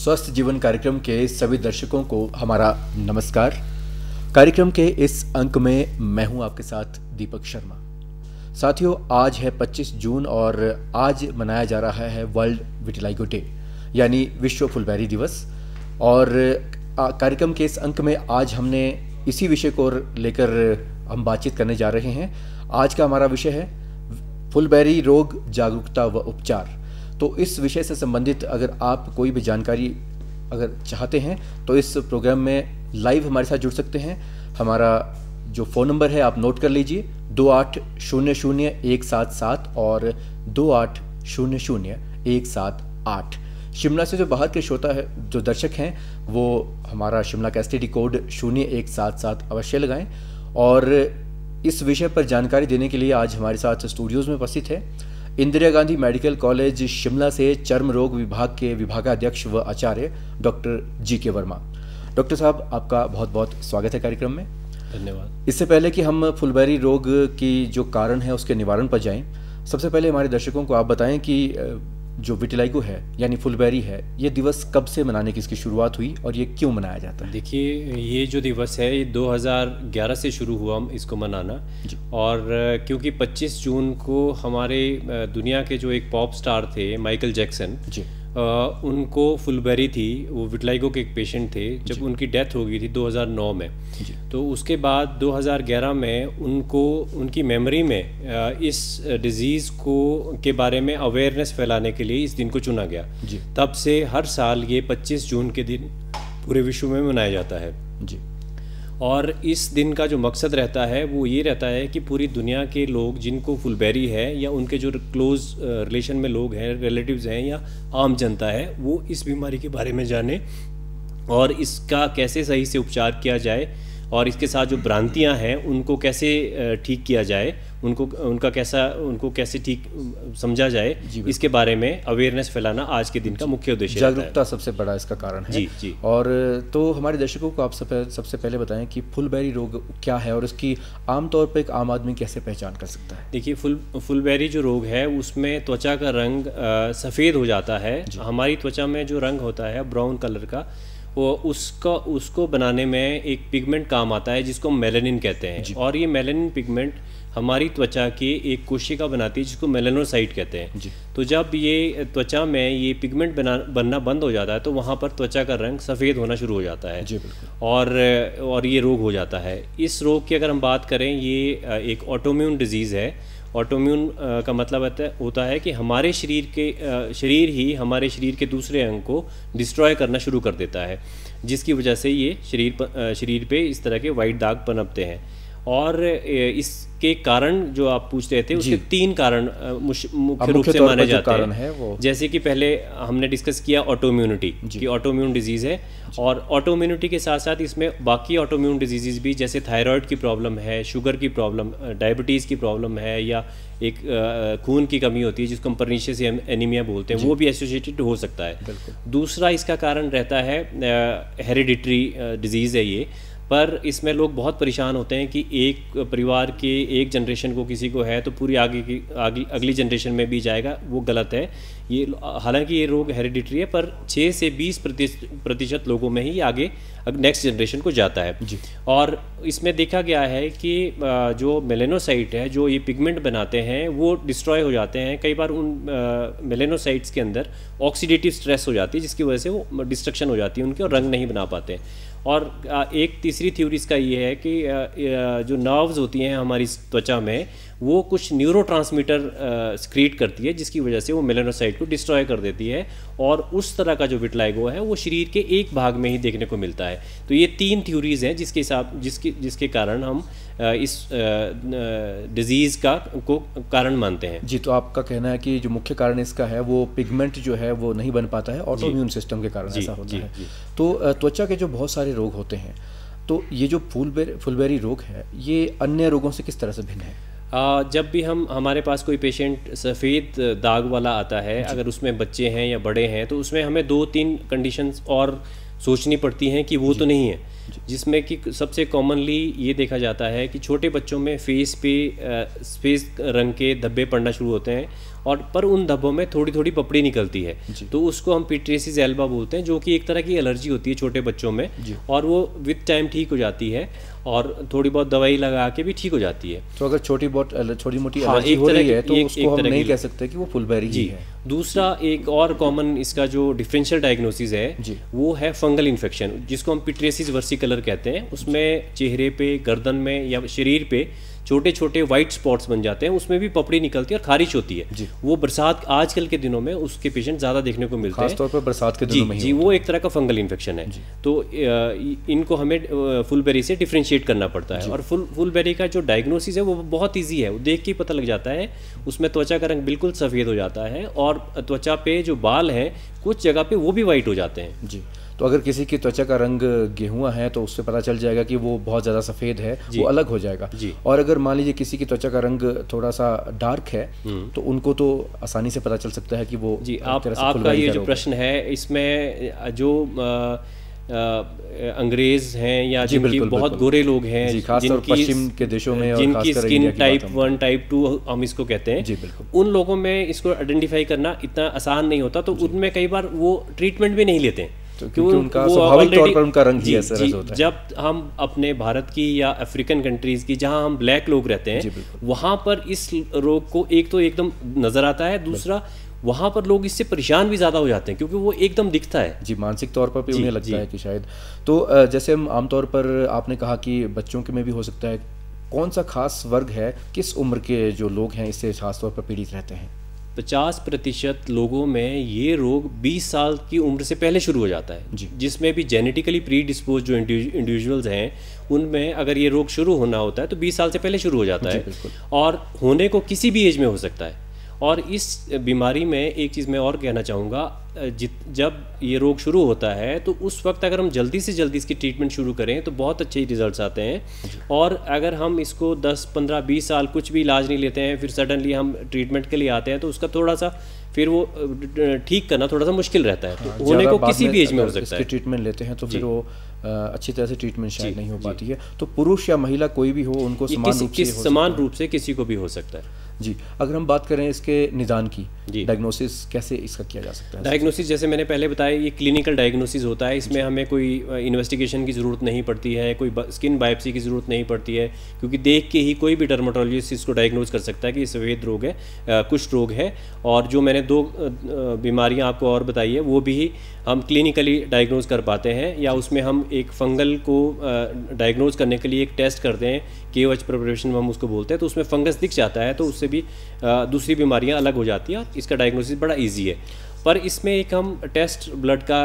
स्वस्थ जीवन कार्यक्रम के सभी दर्शकों को हमारा नमस्कार। कार्यक्रम के इस अंक में मैं हूं आपके साथ दीपक शर्मा। साथियों, आज है 25 जून और आज मनाया जा रहा है वर्ल्ड विटिलाइगो डे यानी विश्व फुलबेरी दिवस। और कार्यक्रम के इस अंक में आज हमने इसी विषय को लेकर हम बातचीत करने जा रहे हैं। आज का हमारा विषय है फुलबेरी रोग जागरूकता व उपचार। तो इस विषय से संबंधित अगर आप कोई भी जानकारी अगर चाहते हैं तो इस प्रोग्राम में लाइव हमारे साथ जुड़ सकते हैं। हमारा जो फ़ोन नंबर है आप नोट कर लीजिए, 28000177 और 28000178। शिमला से जो बाहर के श्रोता है, जो दर्शक हैं, वो हमारा शिमला का STD कोड 0177 अवश्य लगाएं। और इस विषय पर जानकारी देने के लिए आज हमारे साथ स्टूडियोज़ में उपस्थित है इंदिरा गांधी मेडिकल कॉलेज शिमला से चर्म रोग विभाग के विभागाध्यक्ष व आचार्य डॉक्टर GK वर्मा। डॉक्टर साहब, आपका बहुत बहुत स्वागत है कार्यक्रम में। धन्यवाद। इससे पहले कि हम फुलबेरी रोग की जो कारण है उसके निवारण पर जाएं, सबसे पहले हमारे दर्शकों को आप बताएं कि जो विटिलाइगो है यानी फुलबेरी है, ये दिवस कब से मनाने की इसकी शुरुआत हुई और ये क्यों मनाया जाता है? देखिए, ये जो दिवस है ये 2011 से शुरू हुआ हम इसको मनाना। और क्योंकि 25 जून को हमारे दुनिया के जो एक पॉप स्टार थे माइकल जैक्सन जी, उनको फुलबेरी थी, वो विटिलाइगो के एक पेशेंट थे। जब उनकी डेथ हो गई थी 2009 में, तो उसके बाद 2011 में उनको उनकी मेमोरी में इस डिज़ीज़ को के बारे में अवेयरनेस फैलाने के लिए इस दिन को चुना गया। तब से हर साल ये 25 जून के दिन पूरे विश्व में मनाया जाता है जी। और इस दिन का जो मकसद रहता है वो ये रहता है कि पूरी दुनिया के लोग जिनको फुलबेरी है या उनके जो क्लोज रिलेशन में लोग हैं, रिलेटिव्स हैं या आम जनता है, वो इस बीमारी के बारे में जाने और इसका कैसे सही से उपचार किया जाए और इसके साथ जो भ्रांतियां हैं उनको कैसे ठीक किया जाए, उनको कैसे ठीक समझा जाए, इसके बारे में अवेयरनेस फैलाना आज के दिन का मुख्य उद्देश्य है। जागरूकता सबसे बड़ा इसका कारण है। जी। और तो हमारे दर्शकों को आप सबसे पहले बताएं कि फुलबेरी रोग क्या है और इसकी आमतौर पर एक आम आदमी कैसे पहचान कर सकता है? देखिए, फुलबेरी जो रोग है उसमें त्वचा का रंग सफ़ेद हो जाता है। हमारी त्वचा में जो रंग होता है ब्राउन कलर का, वो उसको बनाने में एक पिगमेंट काम आता है जिसको मेलानिन कहते हैं। और ये मेलानिन पिगमेंट हमारी त्वचा की एक कोशिका बनाती है जिसको मेलानोसाइट कहते हैं। तो जब ये त्वचा में ये पिगमेंट बनना बंद हो जाता है तो वहाँ पर त्वचा का रंग सफ़ेद होना शुरू हो जाता है और ये रोग हो जाता है। इस रोग की अगर हम बात करें, ये एक ऑटोइम्यून डिजीज़ है। ऑटोइम्यून का मतलब होता है कि हमारे शरीर ही हमारे शरीर के दूसरे अंग को डिस्ट्रॉय करना शुरू कर देता है, जिसकी वजह से ये शरीर पे इस तरह के वाइट दाग पनपते हैं। और इसके कारण जो आप पूछ रहे थे, उसके 3 कारण मुख्य रूप से माने जाते हैं। जैसे कि पहले हमने डिस्कस किया ऑटोइम्यूनिटी कि ऑटोइम्यून डिजीज़ है, और ऑटोइम्यूनिटी के साथ साथ इसमें बाकी ऑटोइम्यून डिजीज़ भी, जैसे थायराइड की प्रॉब्लम है, शुगर की प्रॉब्लम, डायबिटीज़ की प्रॉब्लम है, या एक खून की कमी होती है जिसको हम पर्नीशियस एनीमिया बोलते हैं, वो भी एसोसिएटेड हो सकता है। दूसरा इसका कारण रहता है हेरिडिटरी डिजीज़ है ये, पर इसमें लोग बहुत परेशान होते हैं कि एक परिवार के एक जनरेशन को किसी को है तो पूरी अगली जनरेशन में भी जाएगा। वो गलत है। ये हालांकि ये रोग हेरिडिटरी है, पर 6 से 20% लोगों में ही आगे नेक्स्ट जनरेशन को जाता है। और इसमें देखा गया है कि जो मेलानोसाइट है, जो ये पिगमेंट बनाते हैं, वो डिस्ट्रॉय हो जाते हैं। कई बार उन मेलानोसाइट्स के अंदर ऑक्सीडेटिव स्ट्रेस हो जाती है, जिसकी वजह से वो डिस्ट्रक्शन हो जाती है उनकी और रंग नहीं बना पाते। और एक तीसरी थ्योरी इसका ये है कि जो नर्व्स होती हैं हमारी त्वचा में, वो कुछ न्यूरोट्रांसमीटर सिक्रीट करती है, जिसकी वजह से वो मेलानोसाइट को डिस्ट्रॉय कर देती है और उस तरह का जो विटिलाइगो है वो शरीर के एक भाग में ही देखने को मिलता है। तो ये 3 थ्योरीज हैं जिसके कारण हम इस डिजीज़ को कारण मानते हैं। जी, तो आपका कहना है कि जो मुख्य कारण इसका है वो पिगमेंट जो है वो नहीं बन पाता है, ऑटोइम्यून सिस्टम के कारण ऐसा होता है। तो त्वचा के जो बहुत सारे रोग होते हैं, तो ये जो फुलबेरी रोग है ये अन्य रोगों से किस तरह से भिन्न है? जब भी हमारे पास कोई पेशेंट सफ़ेद दाग वाला आता है, अगर उसमें बच्चे हैं या बड़े हैं, तो उसमें हमें 2-3 कंडीशंस और सोचनी पड़ती हैं कि वो तो नहीं है। जिसमें कि सबसे कॉमनली ये देखा जाता है कि छोटे बच्चों में फेस रंग के धब्बे पड़ना शुरू होते हैं और पर उन धब्बों में थोड़ी थोड़ी पपड़ी निकलती है, तो उसको हम पिट्रियसिस एल्बा बोलते हैं, जो कि एक तरह की एलर्जी होती है छोटे बच्चों में, और वो विद टाइम ठीक हो जाती है और थोड़ी बहुत दवाई लगा के भी ठीक हो जाती है। तो अगर छोटी मोटी एलर्जी हो रही है तो उसको हम नहीं कह सकते कि वो फुलबेरी ही है। दूसरा एक और कॉमन इसका जो डिफरेंशियल डायग्नोसिस है वो है फंगल इन्फेक्शन, जिसको हम पिट्रियसिस वर्सिकलर कहते हैं। उसमें चेहरे पे, गर्दन में या शरीर पे छोटे छोटे वाइट स्पॉट्स बन जाते हैं, उसमें भी पपड़ी निकलती है और खारिश होती है। वो बरसात आजकल के दिनों में उसके पेशेंट ज़्यादा देखने को मिलते हैं, खासतौर पर बरसात के दिनों में जी वो एक तरह का फंगल इन्फेक्शन है। तो इनको हमें फुलबेरी से डिफ्रेंशिएट करना पड़ता है। और फुलबेरी का जो डायग्नोसिस है वो बहुत ईजी है, वो देख के ही पता लग जाता है। उसमें त्वचा का रंग बिल्कुल सफ़ेद हो जाता है और त्वचा पे जो बाल हैं कुछ जगह पे वो भी वाइट हो जाते हैं। जी, तो अगर किसी की त्वचा का रंग गेहुआ है तो उससे पता चल जाएगा कि वो बहुत ज़्यादा सफ़ेद है, वो अलग हो जाएगा। और अगर मान लीजिए किसी की त्वचा का रंग थोड़ा सा डार्क है तो उनको तो आसानी से पता चल सकता है कि वो आपका ये जो प्रश्न है इसमें जो अंग्रेज हैं या जिनकी बहुत गोरे लोग हैं, जिनकी पश्चिम के देशों में जिनकी स्किन टाइप 1 टाइप 2 हम इसको कहते हैं, उन लोगों में इसको आइडेंटिफाई करना इतना आसान नहीं होता। तो उनमें कई बार वो ट्रीटमेंट भी नहीं लेते हैं क्योंकि उनका स्वाभाविक तौर पर उनका रंग ही ऐसा होता है। जब हम अपने भारत की या अफ्रीकन कंट्रीज़ की जहां हम ब्लैक लोग रहते हैं वहां पर इस रोग को एक तो एकदम नज़र आता है, दूसरा वहाँ पर लोग इससे परेशान भी ज़्यादा हो जाते हैं क्योंकि वो एकदम दिखता है। जी, मानसिक तौर पर भी उन्हें लगता है कि शायद। तो जैसे हम आमतौर पर आपने कहा कि बच्चों के में भी हो सकता है, कौन सा खास वर्ग है, किस उम्र के जो लोग हैं इससे खासतौर पर पीड़ित रहते हैं? 50% लोगों में ये रोग 20 साल की उम्र से पहले शुरू हो जाता है, जिसमें भी जेनेटिकली प्री डिस्पोज जो इंडिविजुअल्स हैं उनमें अगर ये रोग शुरू होना होता है तो 20 साल से पहले शुरू हो जाता है और होने को किसी भी एज में हो सकता है। और इस बीमारी में एक चीज़ मैं और कहना चाहूँगा, जब ये रोग शुरू होता है तो उस वक्त अगर हम जल्दी से जल्दी इसकी ट्रीटमेंट शुरू करें तो बहुत अच्छे रिजल्ट्स आते हैं। और अगर हम इसको 10, 15, 20 साल कुछ भी इलाज नहीं लेते हैं, फिर सडनली हम ट्रीटमेंट के लिए आते हैं तो उसका थोड़ा सा फिर वो ठीक करना थोड़ा सा मुश्किल रहता है। तो होने को किसी भी एज में हो सकता है। ट्रीटमेंट लेते हैं तो फिर वो अच्छी तरह से ट्रीटमेंट शायद नहीं हो पाती है। तो पुरुष या महिला कोई भी हो उनको समान रूप से किसी को भी हो सकता है। जी, अगर हम बात करें इसके निदान की, डायग्नोसिस कैसे इसका किया जा सकता है? डायग्नोसिस जैसे मैंने पहले बताया ये क्लिनिकल डायग्नोसिस होता है, इसमें हमें कोई इन्वेस्टिगेशन की ज़रूरत नहीं पड़ती है, कोई स्किन बायोप्सी की ज़रूरत नहीं पड़ती है, क्योंकि देख के ही कोई भी डर्मेटोलॉजिस्ट इसको डायग्नोज कर सकता है कि ये सफ़ेद रोग है, कुष्ठ रोग है। और जो मैंने 2 बीमारियाँ आपको और बताई है वो भी हम क्लिनिकली डायग्नोज कर पाते हैं, या उसमें हम एक फंगल को डायग्नोज करने के लिए एक टेस्ट करते हैं, KOH प्रिपरेशन हम उसको बोलते हैं। तो उसमें फंगस दिख जाता है तो उससे भी दूसरी बीमारियां अलग हो जाती हैं। इसका डायग्नोसिस बड़ा इजी है। पर इसमें एक हम टेस्ट ब्लड का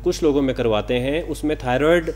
कुछ लोगों में करवाते हैं, उसमें थायराइड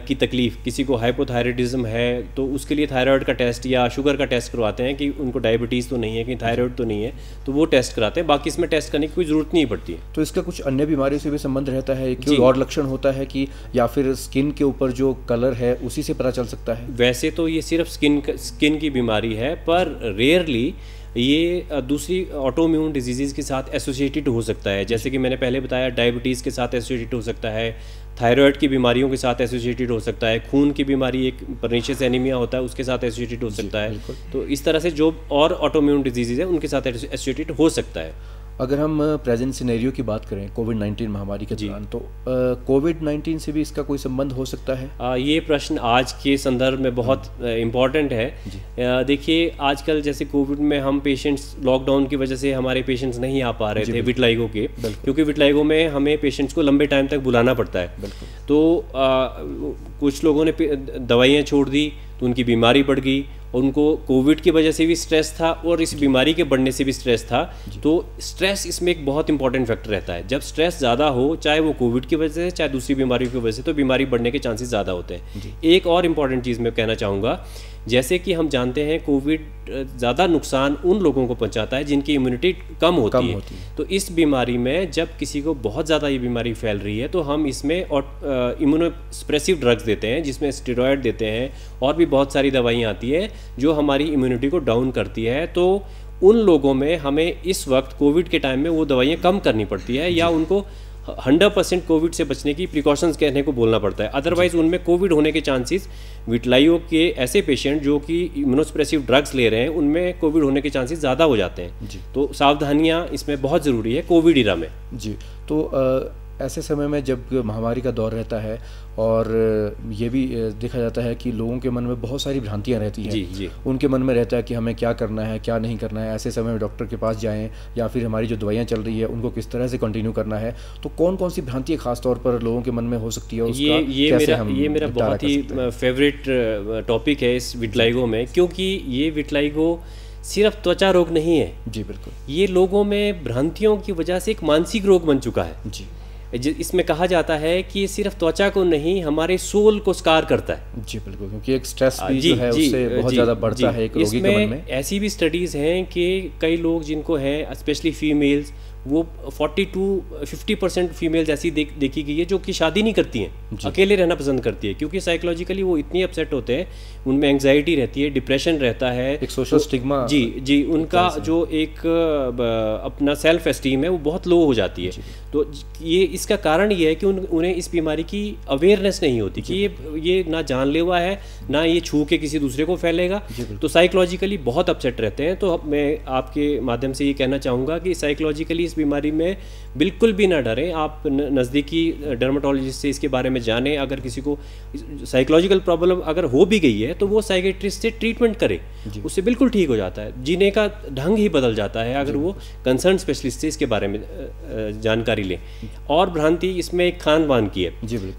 की तकलीफ़, किसी को हाइपोथायराइडिज्म है तो उसके लिए थायराइड का टेस्ट या शुगर का टेस्ट करवाते हैं कि उनको डायबिटीज़ तो नहीं है, कि थायराइड तो नहीं है, तो वो टेस्ट कराते हैं। बाकी इसमें टेस्ट करने की कोई ज़रूरत नहीं पड़ती है। तो इसका कुछ अन्य बीमारियों से भी संबंध रहता है, कोई और लक्षण होता है कि, या फिर स्किन के ऊपर जो कलर है उसी से पता चल सकता है? वैसे तो ये सिर्फ स्किन की बीमारी है, पर रेयरली ये दूसरी ऑटोइम्यून डिजीज़ के साथ एसोसिएटेड हो सकता है। जैसे कि मैंने पहले बताया, डायबिटीज़ के साथ एसोसिएटेड हो सकता है, थायराइड की बीमारियों के साथ एसोसिएटेड हो सकता है, खून की बीमारी एक परनीशियस एनीमिया होता है उसके साथ एसोसिएटेड हो सकता है। तो इस तरह से जो और ऑटोइम्यून डिजीज़ है उनके साथ एसोसिएटेड हो सकता है। अगर हम प्रेजेंट सिनेरियो की बात करें कोविड-19 महामारी के दौरान, तो कोविड-19 से भी इसका कोई संबंध हो सकता है? ये प्रश्न आज के संदर्भ में बहुत इम्पॉर्टेंट है। देखिए, आजकल जैसे कोविड में हम पेशेंट्स, लॉकडाउन की वजह से हमारे पेशेंट्स नहीं आ पा रहे थे विटलाइगो के, क्योंकि विटलाइगो में हमें पेशेंट्स को लंबे टाइम तक बुलाना पड़ता है। तो कुछ लोगों ने दवाइयाँ छोड़ दी तो उनकी बीमारी बढ़ गई, उनको कोविड की वजह से भी स्ट्रेस था और इस बीमारी के बढ़ने से भी स्ट्रेस था। तो स्ट्रेस इसमें एक बहुत इंपॉर्टेंट फैक्टर रहता है। जब स्ट्रेस ज़्यादा हो, चाहे वो कोविड की वजह से चाहे दूसरी बीमारियों की वजह से, तो बीमारी बढ़ने के चांसेस ज़्यादा होते हैं। एक और इम्पॉर्टेंट चीज़ मैं कहना चाहूँगा, जैसे कि हम जानते हैं कोविड ज़्यादा नुकसान उन लोगों को पहुंचाता है जिनकी इम्यूनिटी कम होती है। तो इस बीमारी में जब किसी को बहुत ज़्यादा ये बीमारी फैल रही है तो हम इसमें इम्यूनोसप्रेसिव ड्रग्स देते हैं, जिसमें स्टेरॉयड देते हैं और भी बहुत सारी दवाइयाँ आती है जो हमारी इम्यूनिटी को डाउन करती है। तो उन लोगों में हमें इस वक्त कोविड के टाइम में वो दवाइयाँ कम करनी पड़ती है, या उनको 100% कोविड से बचने की प्रिकॉशंस कहने को बोलना पड़ता है, अदरवाइज उनमें कोविड होने के चांसेस, विटलाइगो के ऐसे पेशेंट जो कि इम्यूनोसप्रेसिव ड्रग्स ले रहे हैं उनमें कोविड होने के चांसेस ज़्यादा हो जाते हैं। तो सावधानियाँ इसमें बहुत ज़रूरी है कोविड इरा में। जी, तो ऐसे समय में जब महामारी का दौर रहता है और ये भी देखा जाता है कि लोगों के मन में बहुत सारी भ्रांतियाँ रहती हैं। जी। उनके मन में रहता है कि हमें क्या करना है, क्या नहीं करना है, ऐसे समय में डॉक्टर के पास जाएं या फिर हमारी जो दवाइयाँ चल रही है उनको किस तरह से कंटिन्यू करना है। तो कौन कौन सी भ्रांतियाँ खास तौर पर लोगों के मन में हो सकती है, उसका ये मेरा बहुत ही फेवरेट टॉपिक है इस विटलाइगो में, क्योंकि ये विटलाइगो सिर्फ त्वचा रोग नहीं है। जी बिल्कुल, ये लोगों में भ्रांतियों की वजह से एक मानसिक रोग बन चुका है। जी, इसमें कहा जाता है कि ये सिर्फ त्वचा को नहीं, हमारे सोल को स्कार करता है। जी बिल्कुल, क्योंकि एक स्ट्रेस भी जो है उससे बहुत ज़्यादा बढ़ता है एक रोगी के मन में। ऐसी भी स्टडीज़ हैं कि कई लोग जिनको हैं, स्पेशली फीमेल्स, वो 40 to 50% फीमेल्स ऐसी देखी गई है जो कि शादी नहीं करती हैं, अकेले रहना पसंद करती है, क्योंकि साइकोलॉजिकली वो इतनी अपसेट होते हैं, उनमें एंग्जाइटी रहती है, डिप्रेशन रहता है, एक सोशल स्टिग्मा। जी, उनका जो एक अपना सेल्फ एस्टीम है वो बहुत लो हो जाती है। तो ये इसका कारण ये है कि उन्हें इस बीमारी की अवेयरनेस नहीं होती कि ये ना जानलेवा है, ना ये छू के किसी दूसरे को फैलेगा, तो साइकोलॉजिकली बहुत अपसेट रहते हैं। तो मैं आपके माध्यम से ये कहना चाहूँगा कि साइकोलॉजिकली इस बीमारी में बिल्कुल भी ना डरें, आप नज़दीकी डर्मेटोलॉजिस्ट से इसके बारे में जानें। अगर किसी को साइकोलॉजिकल प्रॉब्लम अगर हो भी गई है तो वो साइकेट्रिस्ट से ट्रीटमेंट करे, उससे बिल्कुल ठीक हो जाता है, जीने का ढंग ही बदल जाता है अगर वो कंसर्न स्पेशलिस्ट से इसके बारे में जानकारी लें। और भ्रांति इसमें एक खान पान की है,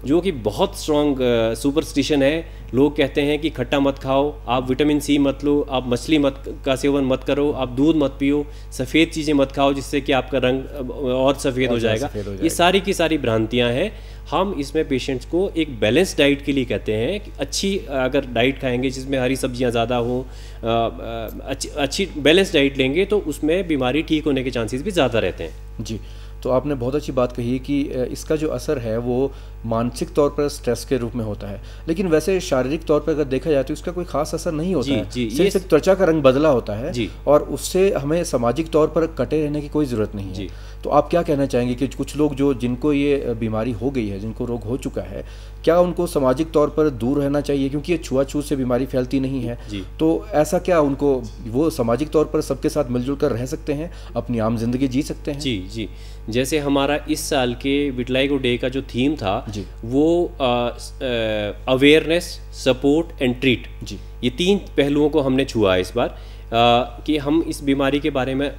जो कि बहुत स्ट्रॉन्ग सुपरस्टिशन है। लोग कहते हैं कि खट्टा मत खाओ, आप विटामिन सी मत लो, आप मछली का सेवन मत करो, आप दूध मत पियो, सफ़ेद चीज़ें मत खाओ जिससे कि आपका रंग और सफ़ेद हो जाएगा। ये सारी की सारी भ्रांतियां हैं। हम इसमें पेशेंट्स को एक बैलेंस डाइट के लिए कहते हैं कि अच्छी अगर डाइट खाएंगे जिसमें हरी सब्जियां ज़्यादा हो, अच्छी बैलेंस डाइट लेंगे तो उसमें बीमारी ठीक होने के चांसेस भी ज़्यादा रहते हैं। जी, तो आपने बहुत अच्छी बात कही कि इसका जो असर है वो मानसिक तौर पर स्ट्रेस के रूप में होता है, लेकिन वैसे शारीरिक तौर पर अगर देखा जाए तो इसका कोई खास असर नहीं होता है। सिर्फ त्वचा का रंग बदला होता है और उससे हमें सामाजिक तौर पर कटे रहने की कोई ज़रूरत नहीं है। तो आप क्या कहना चाहेंगे कि कुछ लोग जिनको ये बीमारी हो गई है, जिनको रोग हो चुका है, क्या उनको सामाजिक तौर पर दूर रहना चाहिए, क्योंकि ये छुआछूत से बीमारी फैलती नहीं है? तो ऐसा क्या उनको, वो सामाजिक तौर पर सबके साथ मिलजुल कर रह सकते हैं, अपनी आम जिंदगी जी सकते हैं? जी, जैसे हमारा इस साल के विटलाइगो डे का जो थीम था वो अवेयरनेस, सपोर्ट एंड ट्रीट, ये 3 पहलुओं को हमने छुआ इस बार, कि हम इस बीमारी के बारे में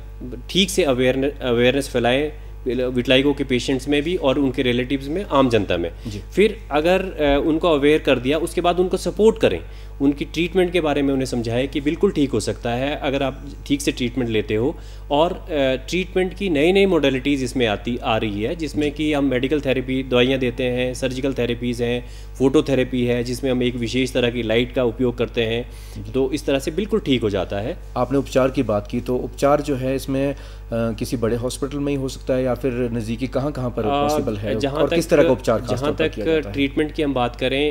ठीक से अवेयरनेस फैलाएं विटलाइगो के पेशेंट्स में भी और उनके रिलेटिव्स में, आम जनता में। फिर अगर उनको अवेयर कर दिया उसके बाद उनको सपोर्ट करें, उनकी ट्रीटमेंट के बारे में उन्हें समझाएं कि बिल्कुल ठीक हो सकता है अगर आप ठीक से ट्रीटमेंट लेते हो। और ट्रीटमेंट की नई नई मॉडलिटीज़ इसमें आ रही है, जिसमें कि हम मेडिकल थेरेपी दवाइयाँ देते हैं, सर्जिकल थेरेपीज़ हैं, फोटोथेरेपी है जिसमें हम एक विशेष तरह की लाइट का उपयोग करते हैं, तो इस तरह से बिल्कुल ठीक हो जाता है। आपने उपचार की बात की, तो उपचार जो है इसमें किसी बड़े हॉस्पिटल में ही हो सकता है या फिर नज़दीकी कहाँ पर पॉसिबल है, और किस तरह का उपचार? जहाँ तक ट्रीटमेंट की हम बात करें,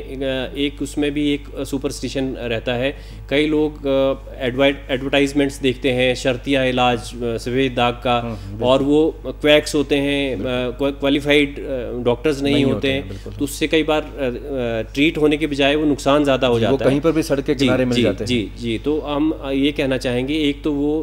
एक उसमें भी एक सुपरस्टिशन रहता है। कई लोग एडवर्टाइजमेंट्स देखते हैं शर्तिया इलाज सफ़ेद दाग का, और वो क्वैक्स होते हैं, क्वालिफाइड डॉक्टर्स नहीं होते हैं, तो उससे कई बार ट्रीट होने के बजाय वो नुकसान ज़्यादा हो जाता है, कहीं पर भी सड़क के किनारे मिल जाते हैं। जी, तो हम ये कहना चाहेंगे, एक तो वो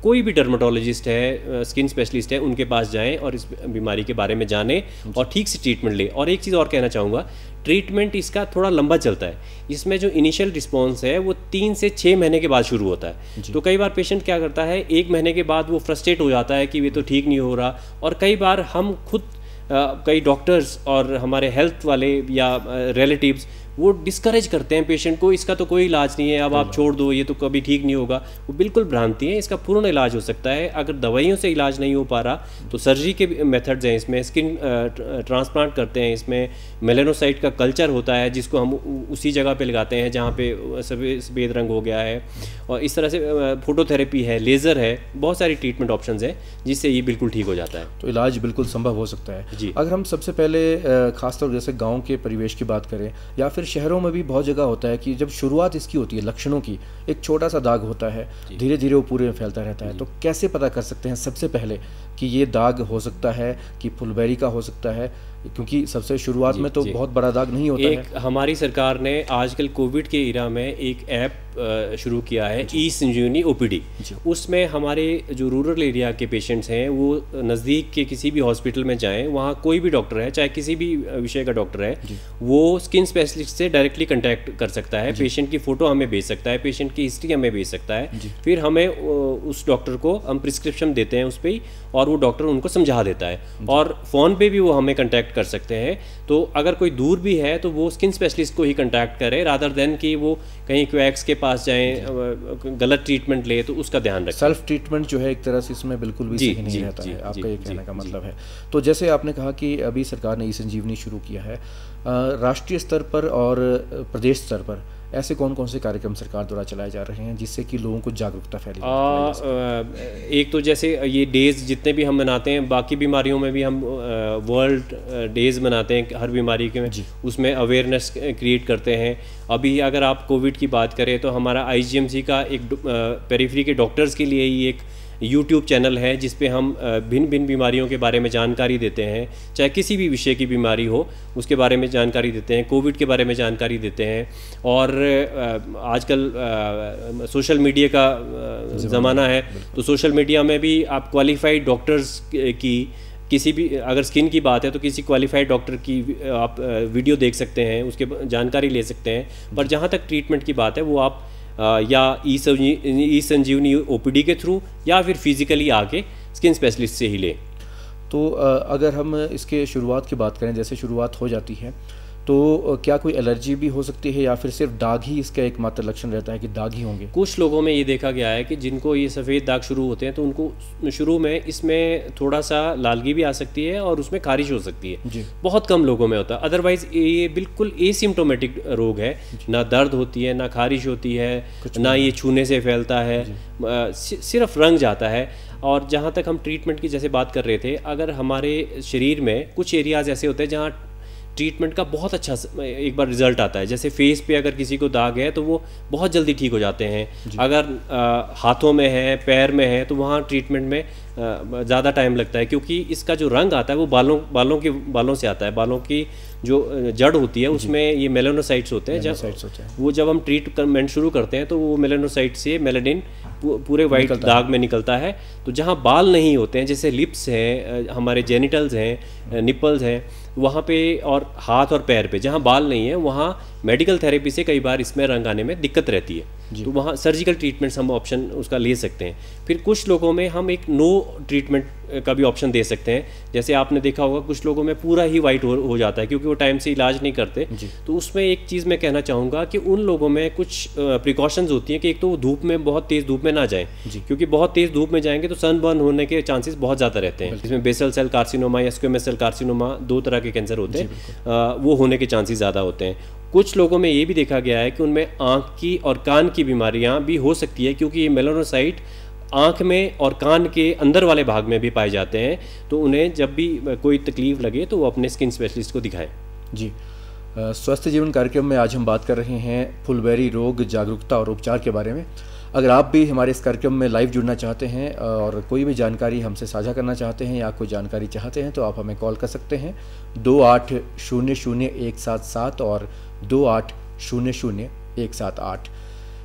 कोई भी डर्मेटोलॉजिस्ट है, स्किन स्पेशलिस्ट है, उनके पास जाएं और इस बीमारी के बारे में जानें और ठीक से ट्रीटमेंट लें। और एक चीज़ और कहना चाहूँगा, ट्रीटमेंट इसका थोड़ा लंबा चलता है। इसमें जो इनिशियल रिस्पॉन्स है वो 3 से 6 महीने के बाद शुरू होता है। तो कई बार पेशेंट क्या करता है, 1 महीने के बाद वो फ्रस्ट्रेट हो जाता है कि ये तो ठीक नहीं हो रहा, और कई बार हम खुद कई डॉक्टर्स और हमारे हेल्थ वाले या रिलेटिव्स वो डिस्करेज करते हैं पेशेंट को, इसका तो कोई इलाज नहीं है, अब आप छोड़ दो, ये तो कभी ठीक नहीं होगा। वो बिल्कुल भ्रांति है, इसका पूर्ण इलाज हो सकता है। अगर दवाइयों से इलाज नहीं हो पा रहा तो सर्जरी के मेथड्स हैं, इसमें स्किन ट्रांसप्लांट करते हैं, इसमें मेलेनोसाइट का कल्चर होता है जिसको हम उसी जगह पे लगाते हैं जहाँ पे सफ़ेद रंग हो गया है, और इस तरह से फोटोथेरेपी है, लेज़र है, बहुत सारी ट्रीटमेंट ऑप्शंस हैं जिससे ये बिल्कुल ठीक हो जाता है। तो इलाज बिल्कुल संभव हो सकता है। अगर हम सबसे पहले खासतौर जैसे गाँव के परिवेश की बात करें या फिर शहरों में भी बहुत जगह होता है कि जब शुरुआत इसकी होती है लक्षणों की, एक छोटा सा दाग होता है, धीरे धीरे वो पूरे में फैलता रहता है। तो कैसे पता कर सकते हैं सबसे पहले कि ये दाग हो सकता है कि फुलबेरी का हो सकता है, क्योंकि सबसे शुरुआत में तो बहुत बड़ा दाग नहीं होता है। हमारी सरकार ने आजकल कोविड के इरा में एक ऐप शुरू किया है, ई संजीवनी ओपीडी। उसमें हमारे जो रूरल एरिया के पेशेंट्स हैं वो नज़दीक के किसी भी हॉस्पिटल में जाएं, वहाँ कोई भी डॉक्टर है, चाहे किसी भी विषय का डॉक्टर है, वो स्किन स्पेशलिस्ट से डायरेक्टली कांटेक्ट कर सकता है, पेशेंट की फ़ोटो हमें भेज सकता है, पेशेंट की हिस्ट्री हमें भेज सकता है, फिर हमें उस डॉक्टर को हम प्रिस्क्रिप्शन देते हैं उस पर ही, और वो डॉक्टर उनको समझा देता है, और फ़ोन पे भी वो हमें कांटेक्ट कर सकते हैं। तो अगर कोई दूर भी है तो वो स्किन स्पेशलिस्ट को ही कांटेक्ट करे, रादर देन कि वो कहीं क्वैक्स के पास जाएं, गलत ट्रीटमेंट ले, तो उसका ध्यान रखें। सेल्फ ट्रीटमेंट जो है एक तरह से इसमें बिल्कुल भी सही नहीं रहता है, आपका ये कहने का मतलब है। तो जैसे आपने कहा कि अभी सरकार ने ई संजीवनी शुरू किया है, राष्ट्रीय स्तर पर और प्रदेश स्तर पर ऐसे कौन कौन से कार्यक्रम सरकार द्वारा चलाए जा रहे हैं जिससे कि लोगों को जागरूकता फैले? एक तो जैसे ये डेज़ जितने भी हम मनाते हैं, बाकी बीमारियों में भी हम वर्ल्ड डेज़ मनाते हैं हर बीमारी के में, उसमें अवेयरनेस क्रिएट करते हैं। अभी अगर आप कोविड की बात करें तो हमारा IGMC का एक पेरिफेरी के डॉक्टर्स के लिए ही एक YouTube चैनल है जिस पे हम भिन्न भिन्न बीमारियों के बारे में जानकारी देते हैं, चाहे किसी भी विषय की बीमारी हो उसके बारे में जानकारी देते हैं, कोविड के बारे में जानकारी देते हैं। और आजकल सोशल मीडिया का ज़माना है, तो सोशल मीडिया में भी आप क्वालिफाइड डॉक्टर्स की किसी भी, अगर स्किन की बात है तो किसी क्वालिफाइड डॉक्टर की आप वीडियो देख सकते हैं, उसके जानकारी ले सकते हैं। पर जहाँ तक ट्रीटमेंट की बात है वो आप या ई संजीवनी ओपीडी के थ्रू या फिर फिजिकली आके स्किन स्पेशलिस्ट से ही लें। तो अगर हम इसके शुरुआत की बात करें, जैसे शुरुआत हो जाती है तो क्या कोई एलर्जी भी हो सकती है या फिर सिर्फ दाग ही इसका एकमात्र लक्षण रहता है कि दाग ही होंगे? कुछ लोगों में ये देखा गया है कि जिनको ये सफ़ेद दाग शुरू होते हैं तो उनको शुरू में इसमें थोड़ा सा लालगी भी आ सकती है और उसमें खारिश हो सकती है, बहुत कम लोगों में होता है। अदरवाइज़ ये बिल्कुल एसिम्प्टोमेटिक रोग है, ना दर्द होती है, ना खारिश होती है, ना ये छूने से फैलता है, सिर्फ रंग जाता है। और जहाँ तक हम ट्रीटमेंट की जैसे बात कर रहे थे, अगर हमारे शरीर में कुछ एरियाज़ ऐसे होते हैं जहाँ ट्रीटमेंट का बहुत अच्छा एक बार रिजल्ट आता है, जैसे फेस पे अगर किसी को दाग है तो वो बहुत जल्दी ठीक हो जाते हैं। अगर हाथों में है, पैर में है, तो वहाँ ट्रीटमेंट में ज़्यादा टाइम लगता है, क्योंकि इसका जो रंग आता है वो बालों से आता है। बालों की जो जड़ होती है उसमें ये मेलानोसाइट्स होते हैं। जब हम ट्रीटमेंट शुरू करते हैं तो वो मेलानोसाइट से मेलानिन पूरे वाइट दाग में निकलता है। तो जहाँ बाल नहीं होते हैं, जैसे लिप्स हैं, हमारे जेनिटल्स हैं, निपल्स हैं, वहाँ पे, और हाथ और पैर पे जहाँ बाल नहीं है वहाँ मेडिकल थेरेपी से कई बार इसमें रंग आने में दिक्कत रहती है, तो वहाँ सर्जिकल ट्रीटमेंट्स हम ऑप्शन उसका ले सकते हैं। फिर कुछ लोगों में हम एक नो ट्रीटमेंट का भी ऑप्शन दे सकते हैं। जैसे आपने देखा होगा कुछ लोगों में पूरा ही वाइट हो जाता है क्योंकि वो टाइम से इलाज नहीं करते। तो उसमें एक चीज़ मैं कहना चाहूँगा कि उन लोगों में कुछ प्रिकॉशंस होती हैं कि एक तो वो धूप में, बहुत तेज़ धूप में ना जाएं, क्योंकि बहुत तेज़ धूप में जाएंगे तो सनबर्न होने के चांसेस बहुत ज़्यादा रहते हैं। इसमें बेसल सेल कार्सिनोमा या स्क्वेमस सेल कार्सिनोमा, 2 तरह के कैंसर होते हैं, वो होने के चांसेस ज़्यादा होते हैं। कुछ लोगों में ये भी देखा गया है कि उनमें आँख की और कान की बीमारियाँ भी हो सकती है, क्योंकि ये मेलानोसाइट आँख में और कान के अंदर वाले भाग में भी पाए जाते हैं। तो उन्हें जब भी कोई तकलीफ़ लगे तो वो अपने स्किन स्पेशलिस्ट को दिखाएं। जी, स्वस्थ जीवन कार्यक्रम में आज हम बात कर रहे हैं फुलबेरी रोग जागरूकता और उपचार के बारे में। अगर आप भी हमारे इस कार्यक्रम में लाइव जुड़ना चाहते हैं और कोई भी जानकारी हमसे साझा करना चाहते हैं या कोई जानकारी चाहते हैं तो आप हमें कॉल कर सकते हैं 28000177 और 28000178।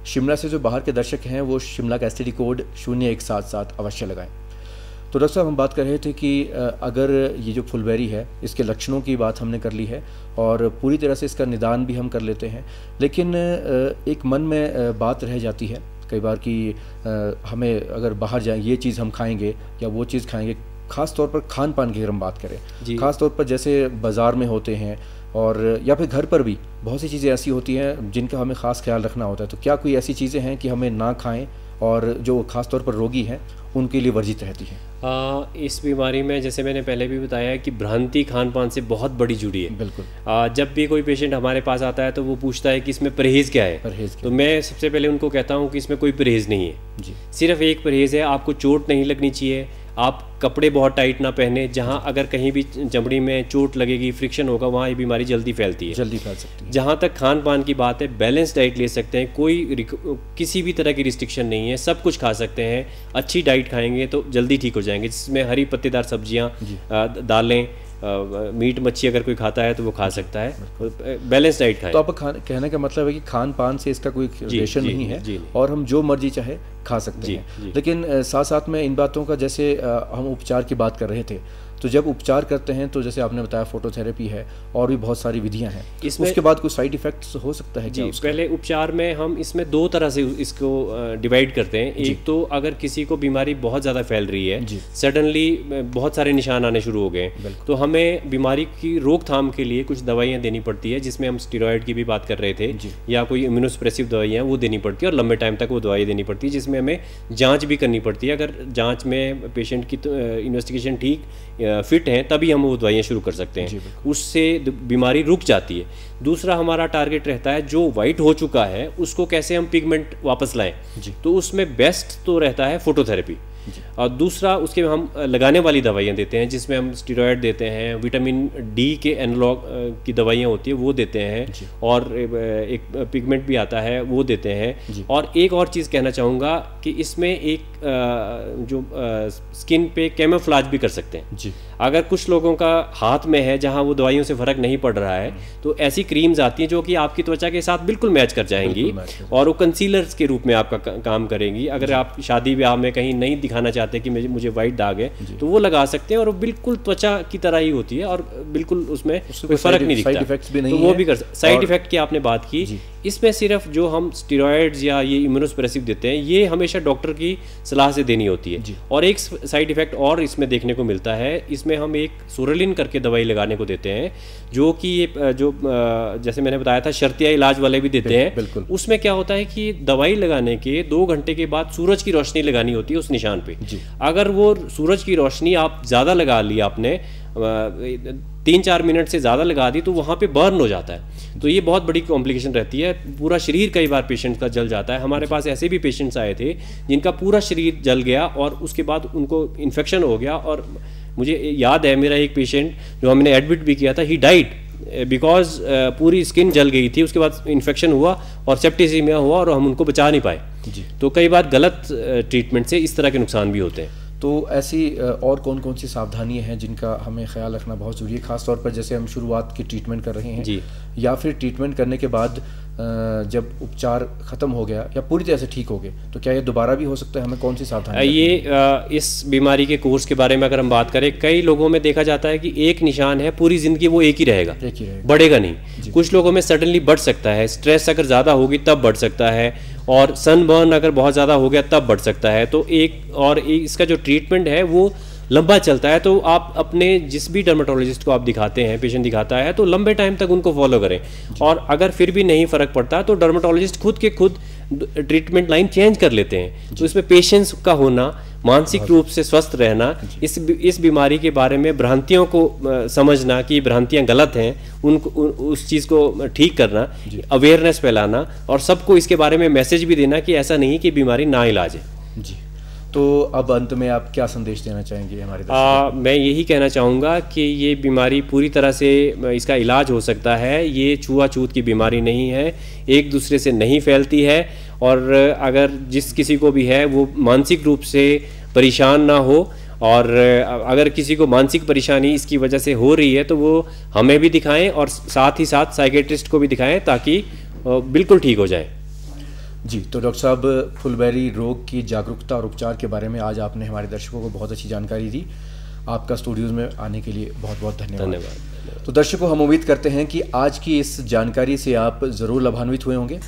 शिमला से जो बाहर के दर्शक हैं वो शिमला का STD कोड 0177 अवश्य लगाएं। तो डॉक्टर साहब, हम बात कर रहे थे कि अगर ये जो फुलबेरी है इसके लक्षणों की बात हमने कर ली है और पूरी तरह से इसका निदान भी हम कर लेते हैं, लेकिन एक मन में बात रह जाती है कई बार कि हमें अगर बाहर जाएं ये चीज़ हम खाएंगे या वो चीज़ खाएंगे, ख़ास तौर पर खान पान की अगर हम बात करें, ख़ास तौर पर जैसे बाज़ार में होते हैं और या फिर घर पर भी बहुत सी चीज़ें ऐसी होती हैं जिनका हमें ख़ास ख्याल रखना होता है। तो क्या कोई ऐसी चीज़ें हैं कि हमें ना खाएं और जो ख़ास तौर पर रोगी हैं उनके लिए वर्जित रहती हैं? इस बीमारी में जैसे मैंने पहले भी बताया है कि भ्रांति खान पान से बहुत बड़ी जुड़ी है। बिल्कुल। जब भी कोई पेशेंट हमारे पास आता है तो वो पूछता है कि इसमें परहेज़ क्या है। तो मैं सबसे पहले उनको कहता हूँ कि इसमें कोई परहेज़ नहीं है जी। सिर्फ एक परहेज़ है, आपको चोट नहीं लगनी चाहिए, आप कपड़े बहुत टाइट ना पहने, जहाँ अगर कहीं भी चमड़ी में चोट लगेगी, फ्रिक्शन होगा, वहाँ ये बीमारी जल्दी फैलती है, जल्दी फैल सकती है। जहाँ तक खान पान की बात है, बैलेंस डाइट ले सकते हैं, कोई किसी भी तरह की रिस्ट्रिक्शन नहीं है, सब कुछ खा सकते हैं। अच्छी डाइट खाएंगे तो जल्दी ठीक हो जाएंगे, जिसमें हरी पत्तेदार सब्जियाँ, दालें, मीट मच्छी अगर कोई खाता है तो वो खा सकता है। बैलेंस डाइट खाएं। तो आपका कहने का मतलब है कि खान पान से इसका कोई रिलेशन नहीं है और हम जो मर्जी चाहे खा सकते हैं। लेकिन साथ साथ में इन बातों का, जैसे हम उपचार की बात कर रहे थे, तो जब उपचार करते हैं तो जैसे आपने बताया फोटोथेरेपी है और भी बहुत सारी विधियां हैं, उसके बाद कोई साइड इफेक्ट्स हो सकता है क्या? पहले उपचार में हम इसमें दो तरह से इसको डिवाइड करते हैं। एक तो अगर किसी को बीमारी बहुत ज़्यादा फैल रही है, सडनली बहुत सारे निशान आने शुरू हो गए, तो हमें बीमारी की रोकथाम के लिए कुछ दवाइयाँ देनी पड़ती है, जिसमें हम स्टेरॉयड की भी बात कर रहे थे, या कोई इम्यूनोसप्रेसिव दवाइयाँ वो देनी पड़ती है और लंबे टाइम तक वो दवाई देनी पड़ती है, जिसमें हमें जाँच भी करनी पड़ती है। अगर जाँच में पेशेंट की इन्वेस्टिगेशन ठीक फिट हैं तभी हम वो दवाइयाँ शुरू कर सकते हैं, उससे बीमारी रुक जाती है। दूसरा हमारा टारगेट रहता है जो वाइट हो चुका है उसको कैसे हम पिगमेंट वापस लाएं, तो उसमें बेस्ट तो रहता है फोटोथेरेपी। और दूसरा उसके हम लगाने वाली दवाइयाँ देते हैं, जिसमें हम स्टेरॉयड देते हैं, विटामिन डी के एनालॉग की दवाइयाँ होती है वो देते हैं, और एक पिगमेंट भी आता है वो देते हैं। और एक और चीज़ कहना चाहूँगा कि इसमें एक जो स्किन पे कैमोफ्लेज भी कर सकते हैं। अगर कुछ लोगों का हाथ में है जहाँ वो दवाइयों से फ़र्क नहीं पड़ रहा है, तो ऐसी क्रीम्स आती हैं जो कि आपकी त्वचा के साथ बिल्कुल मैच कर जाएंगी और वो कंसीलर्स के रूप में आपका काम करेंगी। अगर आप शादी ब्याह में कहीं नहीं दिखाना चाहते कि मुझे वाइट दाग है, तो वो लगा सकते हैं और वो बिल्कुल त्वचा की तरह ही होती है और बिल्कुल उसमें कोई फ़र्क नहीं दिखता, तो वो भी कर सकते। साइड इफेक्ट की आपने बात की, इसमें सिर्फ जो हम स्टेरॉयड्स या ये इम्यूनोसप्रेसिव देते हैं ये हमेशा डॉक्टर की सलाह से देनी होती है। और एक साइड इफेक्ट और इसमें देखने को मिलता है, इसमें हम एक सोरेलिन करके दवाई लगाने को देते हैं, जो कि ये जो जैसे मैंने बताया था शर्तिया इलाज वाले भी देते हैं। उसमें क्या होता है कि दवाई लगाने के 2 घंटे के बाद सूरज की रोशनी लगानी होती है उस निशान पे। अगर वो सूरज की रोशनी आप ज़्यादा लगा ली, आपने 3-4 मिनट से ज़्यादा लगा दी, तो वहाँ पे बर्न हो जाता है। तो ये बहुत बड़ी कॉम्प्लिकेशन रहती है, पूरा शरीर कई बार पेशेंट का जल जाता है। हमारे पास ऐसे भी पेशेंट्स आए थे जिनका पूरा शरीर जल गया और उसके बाद उनको इन्फेक्शन हो गया। और मुझे याद है मेरा एक पेशेंट जो हमने एडमिट भी किया था, ही डाइड बिकॉज पूरी स्किन जल गई थी, उसके बाद इन्फेक्शन हुआ और सेप्टिसीमिया हुआ और हम उनको बचा नहीं पाए। तो कई बार गलत ट्रीटमेंट से इस तरह के नुकसान भी होते हैं। तो ऐसी और कौन कौन सी सावधानियां हैं जिनका हमें ख्याल रखना बहुत ज़रूरी है, ख़ास तौर पर जैसे हम शुरुआत की ट्रीटमेंट कर रहे हैं या फिर ट्रीटमेंट करने के बाद जब उपचार ख़त्म हो गया या पूरी तरह से ठीक हो गए, तो क्या ये दोबारा भी हो सकता है? हमें कौन सी सावधानी? ये इस बीमारी के कोर्स के बारे में अगर हम बात करें, कई लोगों में देखा जाता है कि एक निशान है, पूरी ज़िंदगी वो एक ही रहेगा, बढ़ेगा नहीं। कुछ लोगों में सडनली बढ़ सकता है, स्ट्रेस अगर ज़्यादा होगी तब बढ़ सकता है, और सनबर्न अगर बहुत ज़्यादा हो गया तब बढ़ सकता है। तो इसका जो ट्रीटमेंट है वो लंबा चलता है। तो आप अपने जिस भी डर्मेटोलॉजिस्ट को आप दिखाते हैं, पेशेंट दिखाता है, तो लंबे टाइम तक उनको फॉलो करें। और अगर फिर भी नहीं फ़र्क पड़ता तो डर्मेटोलॉजिस्ट खुद ट्रीटमेंट लाइन चेंज कर लेते हैं। तो इसमें पेशेंस का होना, मानसिक रूप से स्वस्थ रहना, इस बीमारी के बारे में भ्रांतियों को समझना कि भ्रांतियां गलत हैं, उस चीज़ को ठीक करना, अवेयरनेस फैलाना और सबको इसके बारे में मैसेज भी देना कि ऐसा नहीं कि बीमारी ना इलाज है। जी, तो अब अंत में आप क्या संदेश देना चाहेंगे हमारे दर्शकों को? मैं यही कहना चाहूँगा कि ये बीमारी पूरी तरह से इसका इलाज हो सकता है। ये छुआछूत की बीमारी नहीं है, एक दूसरे से नहीं फैलती है, और अगर जिस किसी को भी है वो मानसिक रूप से परेशान ना हो, और अगर किसी को मानसिक परेशानी इसकी वजह से हो रही है तो वो हमें भी दिखाएं और साथ ही साथ साइकेट्रिस्ट को भी दिखाएं ताकि बिल्कुल ठीक हो जाए। जी, तो डॉक्टर साहब, फुलबेरी रोग की जागरूकता और उपचार के बारे में आज आपने हमारे दर्शकों को बहुत अच्छी जानकारी दी। आपका स्टूडियोज़ में आने के लिए बहुत बहुत धन्यवाद। तो दर्शकों, हम उम्मीद करते हैं कि आज की इस जानकारी से आप ज़रूर लाभान्वित हुए होंगे।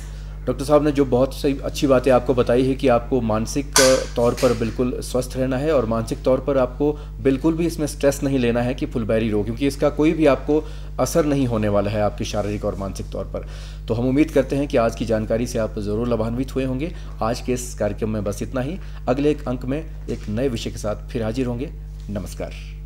डॉक्टर साहब ने जो बहुत सही अच्छी बातें आपको बताई है कि आपको मानसिक तौर पर बिल्कुल स्वस्थ रहना है और मानसिक तौर पर आपको बिल्कुल भी इसमें स्ट्रेस नहीं लेना है कि फुलबेरी रोग, क्योंकि इसका कोई भी आपको असर नहीं होने वाला है आपकी शारीरिक और मानसिक तौर पर। तो हम उम्मीद करते हैं कि आज की जानकारी से आप ज़रूर लाभान्वित हुए होंगे। आज के इस कार्यक्रम में बस इतना ही। अगले एक अंक में एक नए विषय के साथ फिर हाजिर होंगे। नमस्कार।